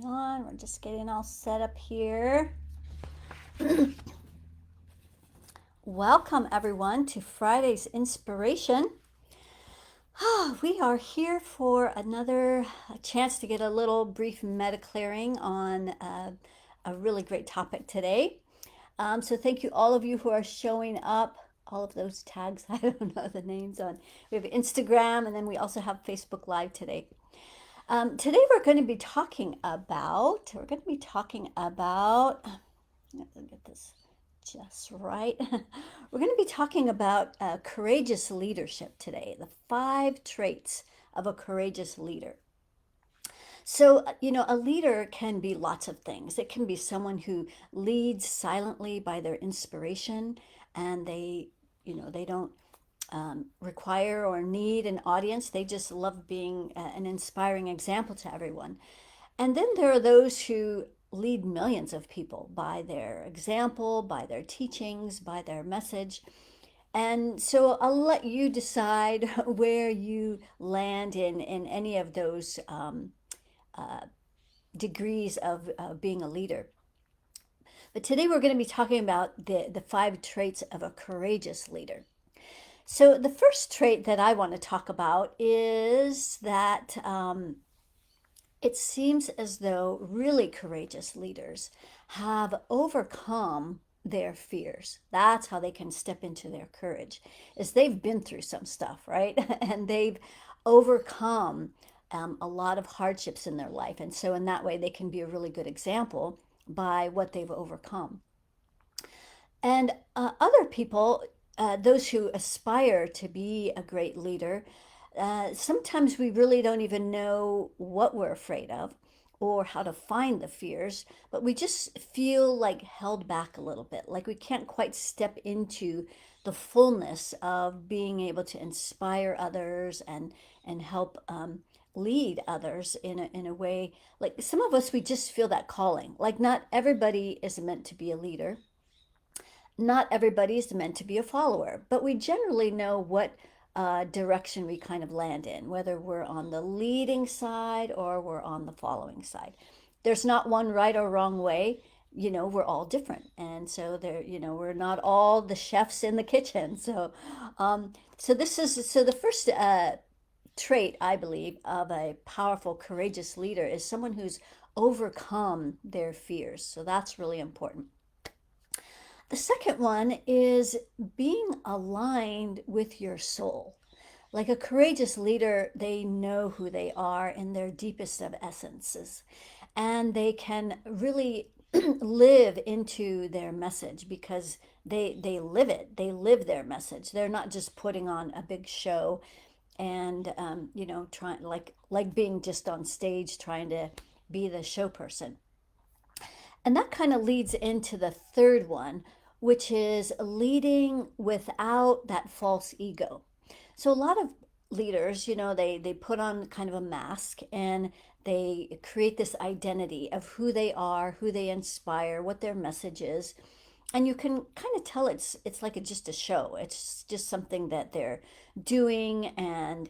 On. We're just getting all set up here. Welcome, everyone, to Friday's Inspiration. We are here for another chance to get a little brief meta-clearing on a really great topic today. So thank you all of you who are showing up. All of those tags, I don't know the names on. We have Instagram, and then we also have Facebook Live today. Today we're going to be talking about, let me get this just right. We're going to be talking about courageous leadership today, the 5 traits of a courageous leader. So, a leader can be lots of things. It can be someone who leads silently by their inspiration, and they don't require or need an audience. They just love being an inspiring example to everyone. And then there are those who lead millions of people by their example, by their teachings, by their message. And so I'll let you decide where you land in any of those uh, degrees of being a leader. But today we're going to be talking about the 5 traits of a courageous leader. So the first trait that I want to talk about is that it seems as though really courageous leaders have overcome their fears. That's how they can step into their courage, is they've been through some stuff, right? And they've overcome a lot of hardships in their life. And so in that way, they can be a really good example by what they've overcome. And other people, those who aspire to be a great leader, sometimes we really don't even know what we're afraid of or how to find the fears, but we just feel like held back a little bit, like we can't quite step into the fullness of being able to inspire others and help lead others in a way. Like some of us, we just feel that calling. Like not everybody is meant to be a leader, not everybody is meant to be a follower, but we generally know what direction we kind of land in, whether we're on the leading side or we're on the following side. There's not one right or wrong way. We're all different. And so we're not all the chefs in the kitchen. So the first trait, I believe, of a powerful, courageous leader is someone who's overcome their fears. So that's really important. The second one is being aligned with your soul. Like a courageous leader, they know who they are in their deepest of essences, and they can really live into their message because they live it. They live their message. They're not just putting on a big show and trying like being just on stage trying to be the show person. And that kind of leads into the third one, which is leading without that false ego. So a lot of leaders, they put on kind of a mask and they create this identity of who they are, who they inspire, what their message is. And you can kind of tell it's like just a show. It's just something that they're doing, and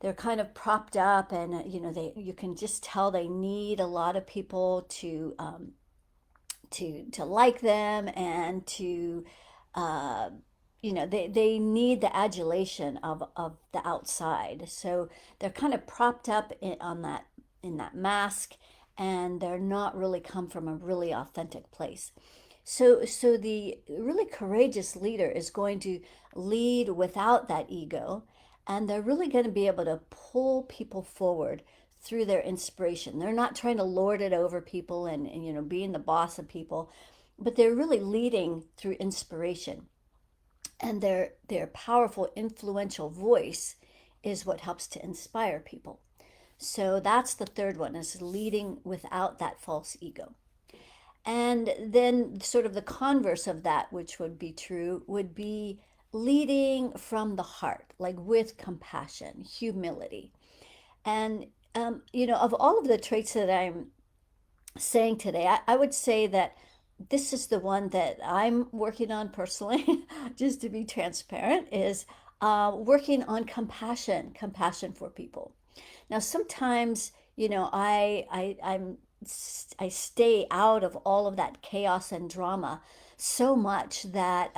they're kind of propped up, and they you can just tell they need a lot of people to like them and to they need the adulation of the outside, so they're kind of propped up in that mask, and they're not really come from a really authentic place. So the really courageous leader is going to lead without that ego, and they're really going to be able to pull people forward through their inspiration. They're not trying to lord it over people and being the boss of people, but they're really leading through inspiration. And their powerful, influential voice is what helps to inspire people. So that's the third one, is leading without that false ego. And then sort of the converse of that, which would be true, would be leading from the heart, like with compassion, humility. And, of all of the traits that I'm saying today, I would say that this is the one that I'm working on personally, just to be transparent, is working on compassion for people. Now, sometimes, I'm I stay out of all of that chaos and drama so much that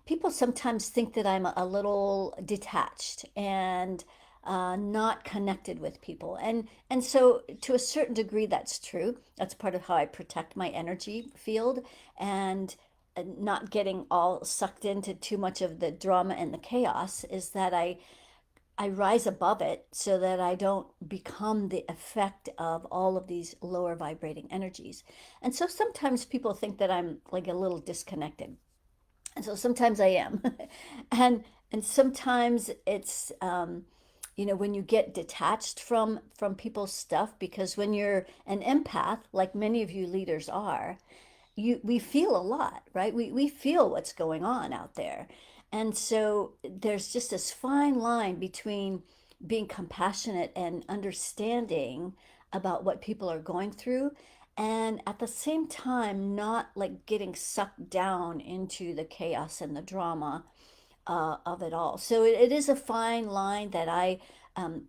people sometimes think that I'm a little detached and not connected with people. And so to a certain degree, that's true. That's part of how I protect my energy field and not getting all sucked into too much of the drama and the chaos is that I rise above it so that I don't become the effect of all of these lower vibrating energies. And so sometimes people think that I'm like a little disconnected. And so sometimes I am. and and sometimes it's when you get detached from people's stuff, because when you're an empath, like many of you leaders are, we feel a lot, right? We feel what's going on out there. And so there's just this fine line between being compassionate and understanding about what people are going through, and at the same time not like getting sucked down into the chaos and the drama of it all. So it is a fine line that I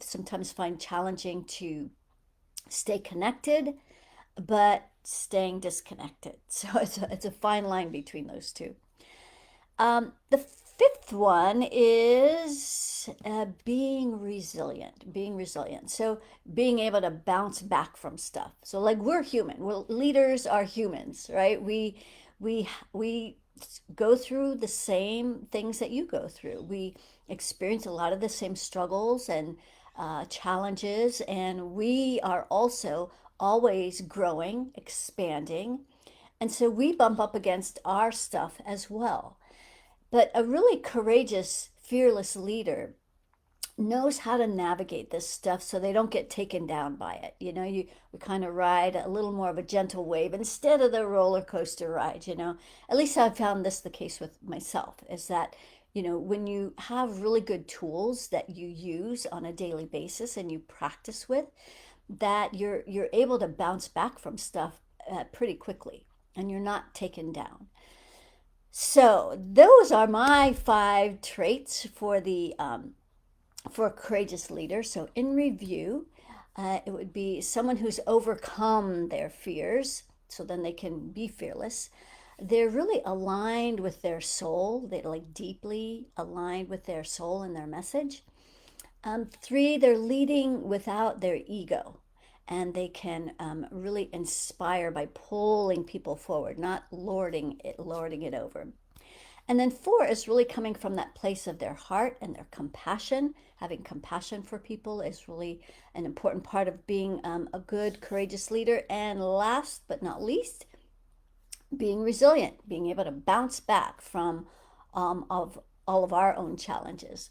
sometimes find challenging to stay connected but staying disconnected. So it's a fine line between those two. The fifth one is being resilient. Being resilient. So being able to bounce back from stuff. So like we're human. Well, leaders are humans, right? We go through the same things that you go through. We experience a lot of the same struggles and challenges, and we are also always growing, expanding. And so we bump up against our stuff as well. But a really courageous, fearless leader knows how to navigate this stuff so they don't get taken down by it. We kind of ride a little more of a gentle wave instead of the roller coaster ride. At least I've found this the case with myself, is that, when you have really good tools that you use on a daily basis and you practice with, that you're able to bounce back from stuff pretty quickly and you're not taken down. So those are my 5 traits for a courageous leader. So in review, it would be someone who's overcome their fears, so then they can be fearless. They're really aligned with their soul. They're like deeply aligned with their soul and their message. 3, they're leading without their ego, and they can really inspire by pulling people forward, not lording it over. And then 4 is really coming from that place of their heart and their compassion. Having compassion for people is really an important part of being a good, courageous leader. And last but not least, being resilient, being able to bounce back from of all of our own challenges.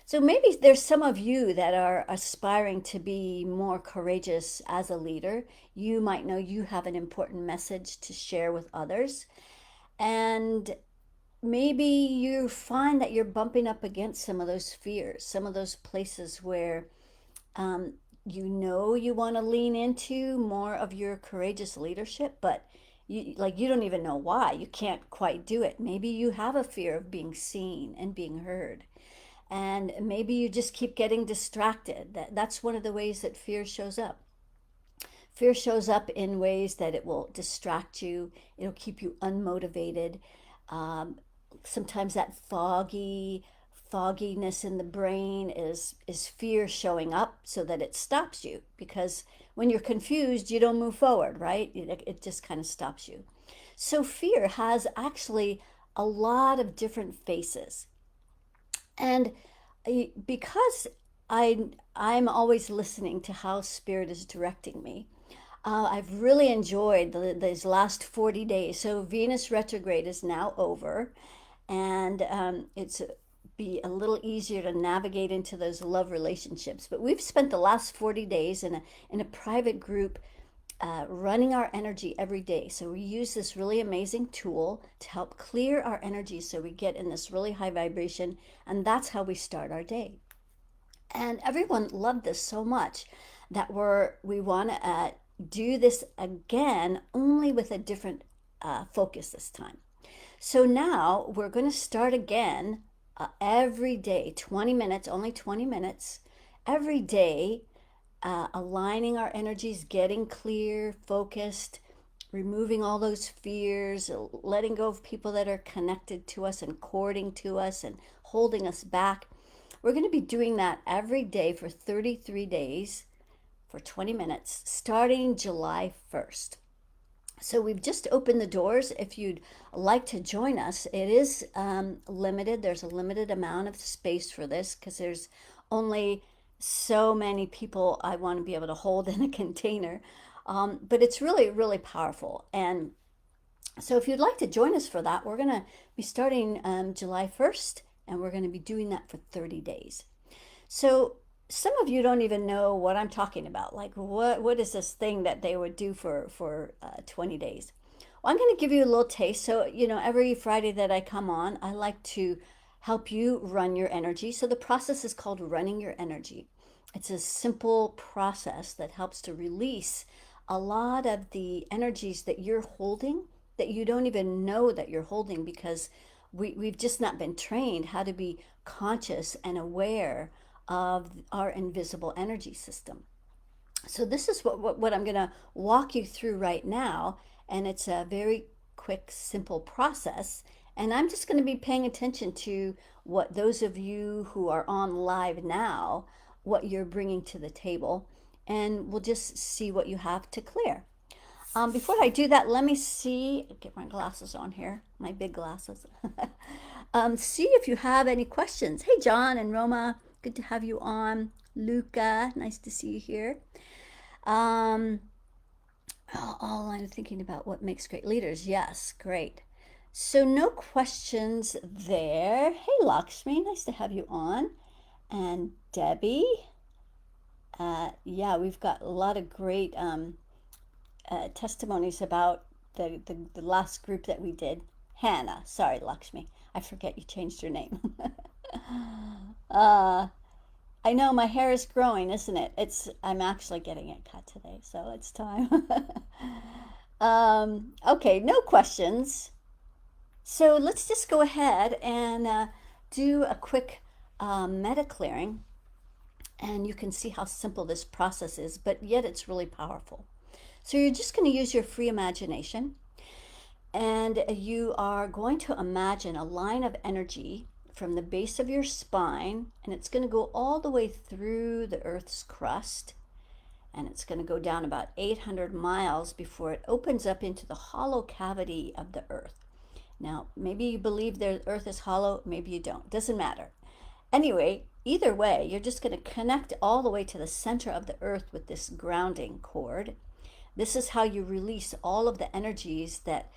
So maybe there's some of you that are aspiring to be more courageous as a leader. You might know you have an important message to share with others. And maybe you find that you're bumping up against some of those fears, some of those places where um, you want to lean into more of your courageous leadership, but you don't even know why. You can't quite do it. Maybe you have a fear of being seen and being heard. And maybe you just keep getting distracted. That's one of the ways that fear shows up. Fear shows up in ways that it will distract you, it'll keep you unmotivated. Um, Sometimes that fogginess in the brain is fear showing up so that it stops you, because when you're confused, you don't move forward, right? It just kind of stops you. So fear has actually a lot of different faces. And because I'm always listening to how spirit is directing me, I've really enjoyed these last 40 days. So Venus retrograde is now over, and it's be a little easier to navigate into those love relationships. But we've spent the last 40 days in a private group running our energy every day. So we use this really amazing tool to help clear our energy so we get in this really high vibration, and that's how we start our day. And everyone loved this so much that we want to do this again, only with a different focus this time. So now we're going to start again every day, 20 minutes, only 20 minutes every day, aligning our energies, getting clear, focused, removing all those fears, letting go of people that are connected to us and cording to us and holding us back. We're going to be doing that every day for 33 days for 20 minutes starting July 1st. So we've just opened the doors. If you'd like to join us, it is limited. There's a limited amount of space for this because there's only so many people I want to be able to hold in a container. But it's really, really powerful. And so if you'd like to join us for that, we're going to be starting July 1st, and we're going to be doing that for 30 days. So some of you don't even know what I'm talking about. Like, what is this thing that they would do for 20 days? Well, I'm going to give you a little taste. So, every Friday that I come on, I like to help you run your energy. So the process is called running your energy. It's a simple process that helps to release a lot of the energies that you're holding that you don't even know that you're holding because we've just not been trained how to be conscious and aware of our invisible energy system. So this is what I'm going to walk you through right now, and it's a very quick, simple process. And I'm just going to be paying attention to what those of you who are on live now, what you're bringing to the table, and we'll just see what you have to clear. Before I do that, let me get my glasses on here, my big glasses. See if you have any questions. Hey, John and Roma, good to have you on. Luca, nice to see you here. All I'm thinking about what makes great leaders. Yes, great. So no questions there. Hey, Lakshmi, nice to have you on. And Debbie. Yeah, we've got a lot of great testimonies about the last group that we did. Hannah, sorry, Lakshmi. I forget you changed your name. I know my hair is growing, isn't it? I'm actually getting it cut today, so it's time. Okay, no questions. So let's just go ahead and do a quick MediClearing, and you can see how simple this process is, but yet it's really powerful. So you're just going to use your free imagination, and you are going to imagine a line of energy from the base of your spine, and it's going to go all the way through the Earth's crust, and it's going to go down about 800 miles before it opens up into the hollow cavity of the Earth. Now, maybe you believe the Earth is hollow, maybe you don't. Doesn't matter. Anyway, either way, you're just going to connect all the way to the center of the Earth with this grounding cord. This is how you release all of the energies that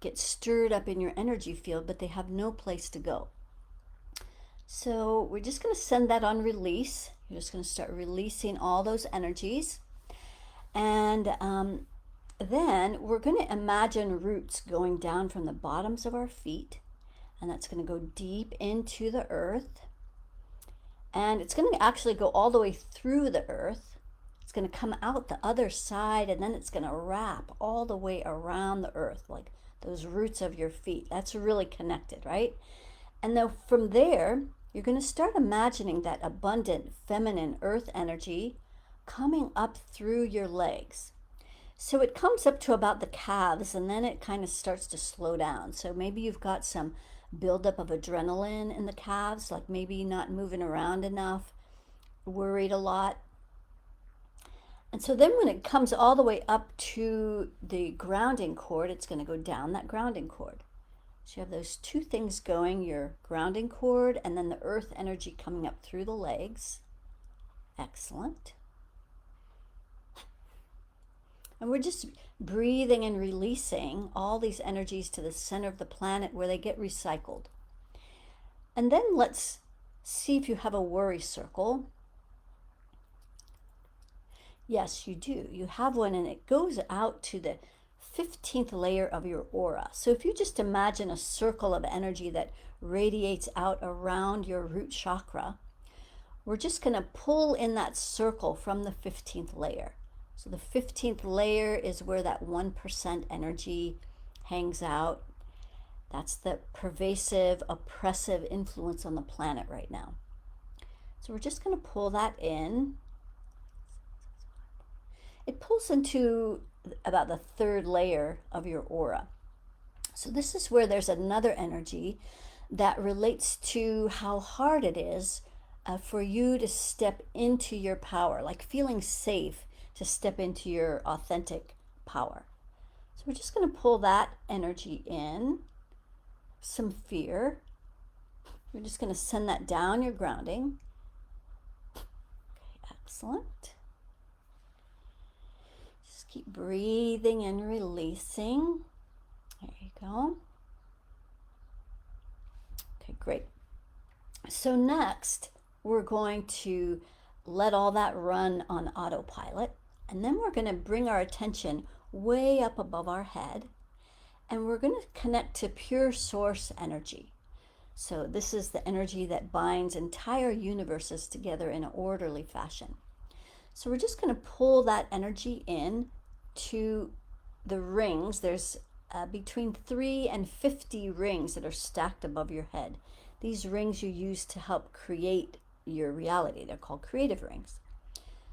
get stirred up in your energy field, but they have no place to go. So we're just going to send that on release. You're just going to start releasing all those energies. And then we're going to imagine roots going down from the bottoms of our feet. And that's going to go deep into the earth. And it's going to actually go all the way through the earth. It's going to come out the other side, and then it's going to wrap all the way around the earth, like those roots of your feet. That's really connected, right? And then from there, you're going to start imagining that abundant feminine earth energy coming up through your legs. So it comes up to about the calves, and then it kind of starts to slow down. So maybe you've got some buildup of adrenaline in the calves, like maybe not moving around enough, worried a lot. And so then when it comes all the way up to the grounding cord, it's going to go down that grounding cord. So you have those two things going, your grounding cord and then the earth energy coming up through the legs. Excellent. And we're just breathing and releasing all these energies to the center of the planet where they get recycled. And then let's see if you have a worry circle. Yes, you do. You have one, and it goes out to the 15th layer of your aura. So if you just imagine a circle of energy that radiates out around your root chakra, we're just going to pull in that circle from the 15th layer. So the 15th layer is where that 1% energy hangs out. That's the pervasive, oppressive influence on the planet right now. So we're just going to pull that in. it pulls into about the third layer of your aura. So this is where there's another energy that relates to how hard it is for you to step into your power, like feeling safe to step into your authentic power. So we're just going to pull that energy in, some fear. We're just going to send that down your grounding. Okay, excellent. Just keep breathing and releasing. There you go. Okay, great. So next, we're going to let all that run on autopilot, and then we're going to bring our attention way up above our head, and we're going to connect to pure source energy. So this is the energy that binds entire universes together in an orderly fashion. So we're just going to pull that energy in to the rings. There's between 3 and 50 rings that are stacked above your head. These rings you use to help create your reality. They're called creative rings.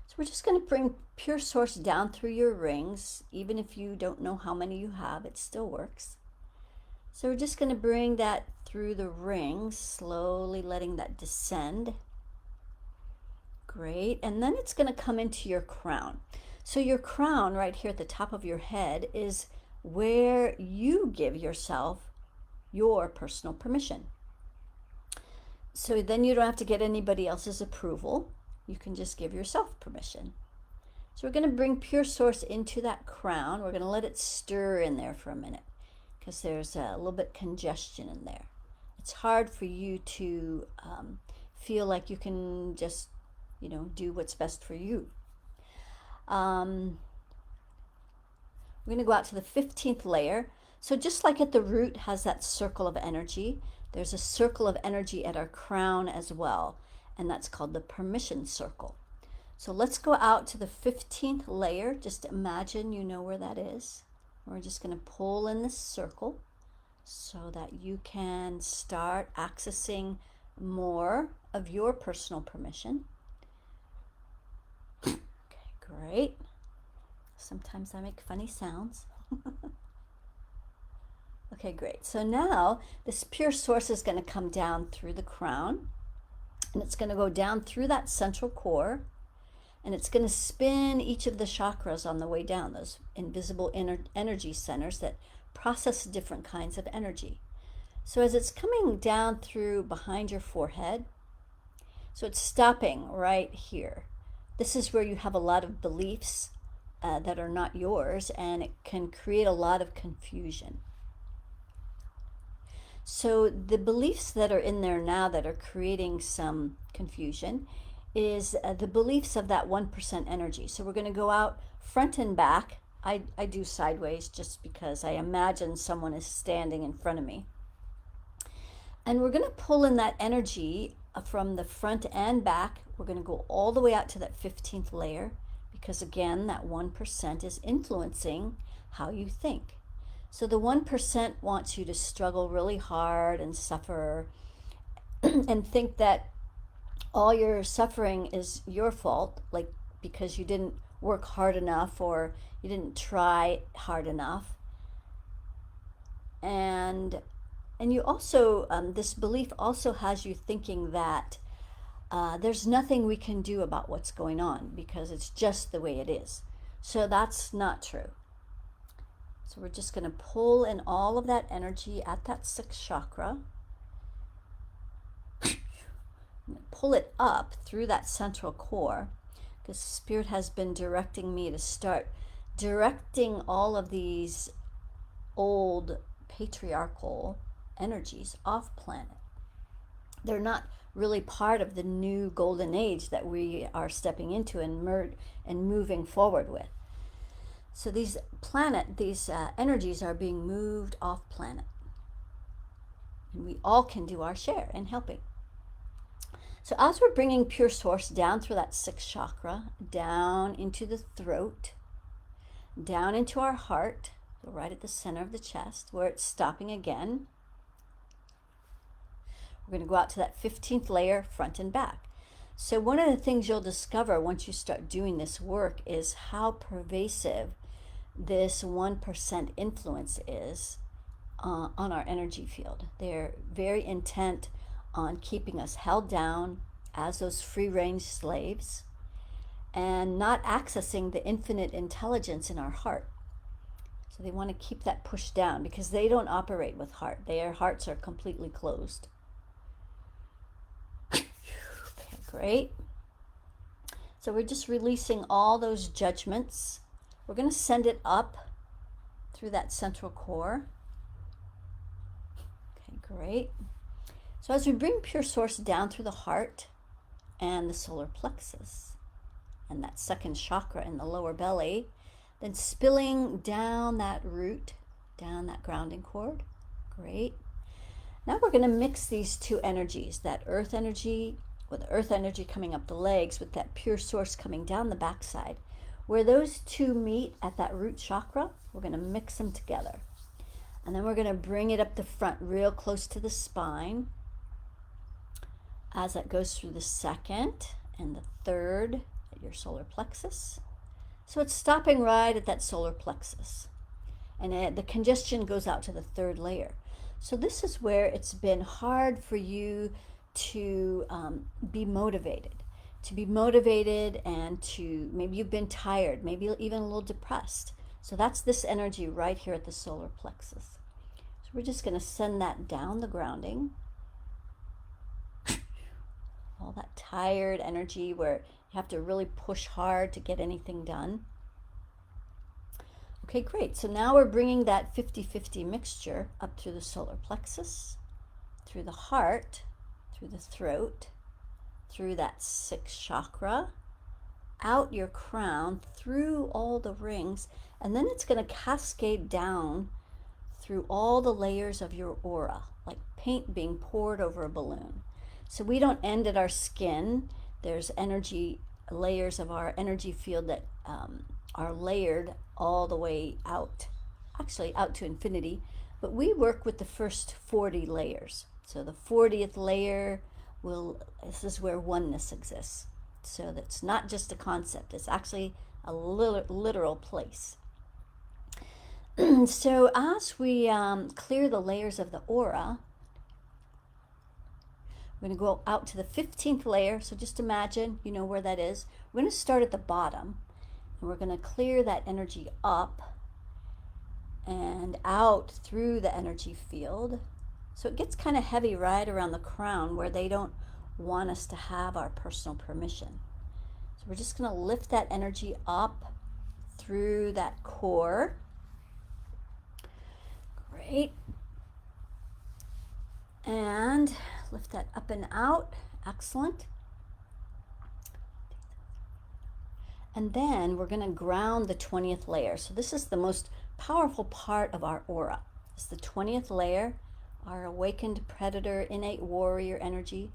So we're just going to bring pure source down through your rings. Even if you don't know how many you have, it still works. So we're just going to bring that through the rings, slowly letting that descend. Great. And then it's going to come into your crown. So your crown right here at the top of your head is where you give yourself your personal permission. So then you don't have to get anybody else's approval. You can just give yourself permission. So we're going to bring pure source into that crown. We're going to let it stir in there for a minute because there's a little bit congestion in there. It's hard for you to feel like you can just, do what's best for you. We're going to go out to the 15th layer. So just like at the root has that circle of energy, there's a circle of energy at our crown as well, and that's called the permission circle. So let's go out to the 15th layer. Just imagine you know where that is. We're just going to pull in this circle so that you can start accessing more of your personal permission. Okay, great. Sometimes I make funny sounds. Okay, great. So now this pure source is going to come down through the crown, and it's going to go down through that central core, and it's going to spin each of the chakras on the way down, those invisible energy centers that process different kinds of energy. So as it's coming down through behind your forehead, so it's stopping right here. This is where you have a lot of beliefs that are not yours, and it can create a lot of confusion. So the beliefs that are in there now that are creating some confusion is the beliefs of that 1% energy. So we're going to go out front and back. I do sideways just because I imagine someone is standing in front of me. And we're going to pull in that energy from the front and back. We're going to go all the way out to that 15th layer because, again, that 1% is influencing how you think. So the 1% wants you to struggle really hard and suffer and think that all your suffering is your fault, like because you didn't work hard enough or you didn't try hard enough. And you also, this belief also has you thinking that there's nothing we can do about what's going on because it's just the way it is. So that's not true. So we're just going to pull in all of that energy at that 6th chakra. Pull it up through that central core because Spirit has been directing me to start directing all of these old patriarchal energies off planet. They're not really part of the new golden age that we are stepping into and moving forward with. So these energies are being moved off planet. And we all can do our share in helping. So as we're bringing pure source down through that 6th chakra, down into the throat, down into our heart, right at the center of the chest where it's stopping again. We're going to go out to that 15th layer, front and back. So one of the things you'll discover once you start doing this work is how pervasive this 1% influence is on our energy field. They're very intent on keeping us held down as those free-range slaves and not accessing the infinite intelligence in our heart. So they want to keep that pushed down because they don't operate with heart. Their hearts are completely closed. Okay, great. So we're just releasing all those judgments. We're going to send it up through that central core. Okay, great. So as we bring pure source down through the heart and the solar plexus and that second chakra in the lower belly, then spilling down that root, down that grounding cord. Great. Now we're going to mix these two energies, that earth energy with the earth energy coming up the legs with that pure source coming down the backside. Where those two meet at that root chakra, we're going to mix them together. And then we're going to bring it up the front real close to the spine as that goes through the second and the third at your solar plexus. So it's stopping right at that solar plexus. And the congestion goes out to the third layer. So this is where it's been hard for you to be motivated. To be motivated and to, maybe you've been tired, maybe even a little depressed. So that's this energy right here at the solar plexus. So we're just going to send that down the grounding. All that tired energy where you have to really push hard to get anything done. Okay, great. So now we're bringing that 50-50 mixture up through the solar plexus, through the heart, through the throat, through that sixth chakra, out your crown, through all the rings, and then it's going to cascade down through all the layers of your aura, like paint being poured over a balloon. So we don't end at our skin. There's energy layers of our energy field that are layered all the way out, actually out to infinity, but we work with the first 40 layers. So the 40th layer this is where oneness exists. So that's not just a concept, it's actually a literal place. So as we clear the layers of the aura, we're going to go out to the 15th layer. So just imagine, you know where that is. We're going to start at the bottom and we're going to clear that energy up and out through the energy field. So it gets kind of heavy right around the crown where they don't want us to have our personal permission. So we're just going to lift that energy up through that core. Great. And lift that up and out. Excellent. And then we're going to ground the 20th layer. So this is the most powerful part of our aura. It's the 20th layer, our awakened predator, innate warrior energy.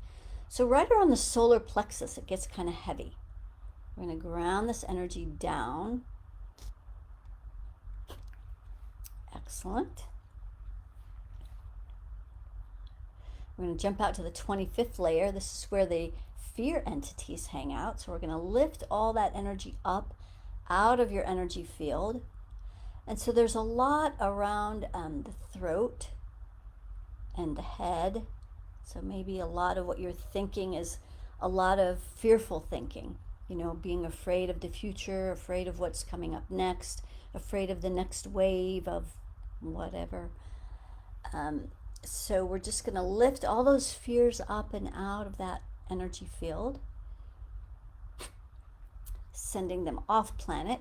So right around the solar plexus, it gets kind of heavy. We're going to ground this energy down. Excellent. We're going to jump out to the 25th layer. This is where the fear entities hang out. So we're going to lift all that energy up out of your energy field. And so there's a lot around the throat and the head. So maybe a lot of what you're thinking is a lot of fearful thinking. You know, being afraid of the future, afraid of what's coming up next, afraid of the next wave of whatever. So we're just going to lift all those fears up and out of that energy field, sending them off planet.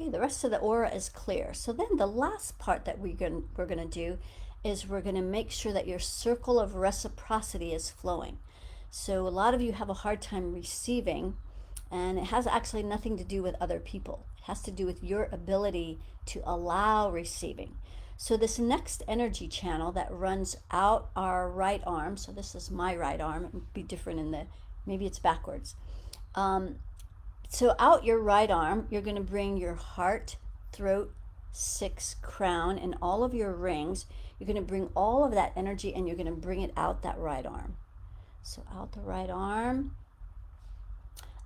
Okay, the rest of the aura is clear. So then the last part that we're going to do is we're going to make sure that your circle of reciprocity is flowing. So a lot of you have a hard time receiving, and it has actually nothing to do with other people. It has to do with your ability to allow receiving. So this next energy channel that runs out our right arm, so this is my right arm, it would be different maybe it's backwards. So out your right arm, you're going to bring your heart, throat, 6 crown and all of your rings. You're going to bring all of that energy and you're going to bring it out that right arm. So out the right arm.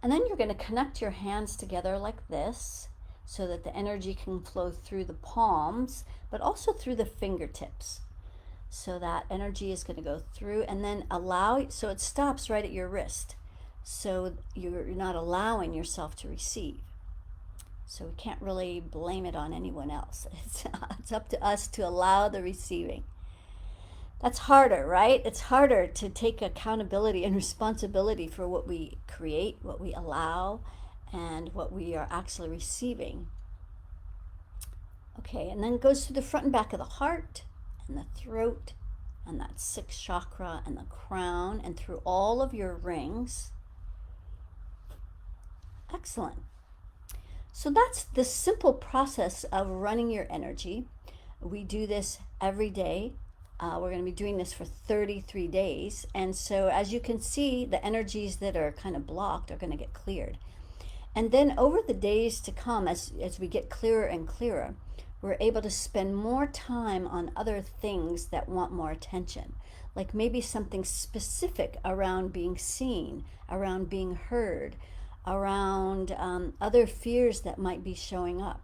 And then you're going to connect your hands together like this so that the energy can flow through the palms, but also through the fingertips. So that energy is going to go through and then allow, so it stops right at your wrist. So you're not allowing yourself to receive. So we can't really blame it on anyone else. It's up to us to allow the receiving. That's harder, right? It's harder to take accountability and responsibility for what we create, what we allow, and what we are actually receiving. Okay, and then it goes through the front and back of the heart and the throat and that 6th chakra and the crown and through all of your rings. Excellent. So that's the simple process of running your energy. We do this every day. We're going to be doing this for 33 days. And so as you can see, the energies that are kind of blocked are going to get cleared. And then over the days to come, as we get clearer and clearer, we're able to spend more time on other things that want more attention. Like maybe something specific around being seen, around being heard, around other fears that might be showing up.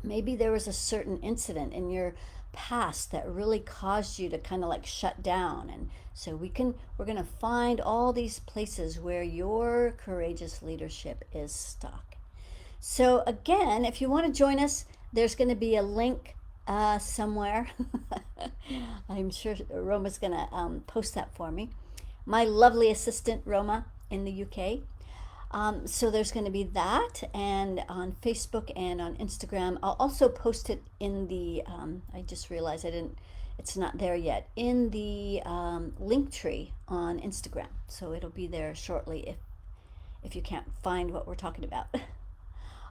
Maybe there was a certain incident in your past that really caused you to kind of like shut down, and so we're going to find all these places where your courageous leadership is stuck. So again, if you want to join us, there's going to be a link somewhere. I'm sure Roma's going to post that for me. My lovely assistant Roma in the UK. So there's going to be that, and on Facebook and on Instagram. I'll also post it in the, I just realized it's not there yet, in the link tree on Instagram. So it'll be there shortly if you can't find what we're talking about.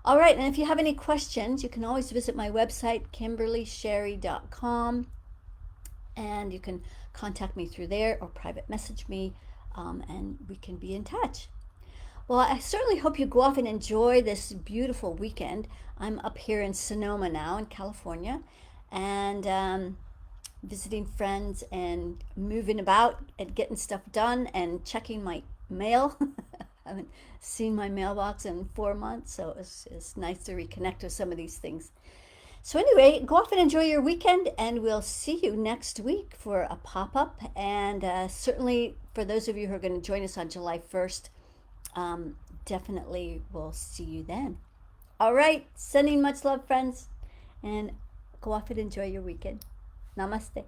All right, and if you have any questions, you can always visit my website, KimberlySherry.com, and you can contact me through there or private message me, and we can be in touch. Well, I certainly hope you go off and enjoy this beautiful weekend. I'm up here in Sonoma now in California, and visiting friends and moving about and getting stuff done and checking my mail. I haven't seen my mailbox in 4 months, so it's nice to reconnect with some of these things. So anyway, go off and enjoy your weekend, and we'll see you next week for a pop-up. And certainly for those of you who are going to join us on July 1st, definitely we'll see you then. All right, sending much love, friends, and go off and enjoy your weekend. Namaste.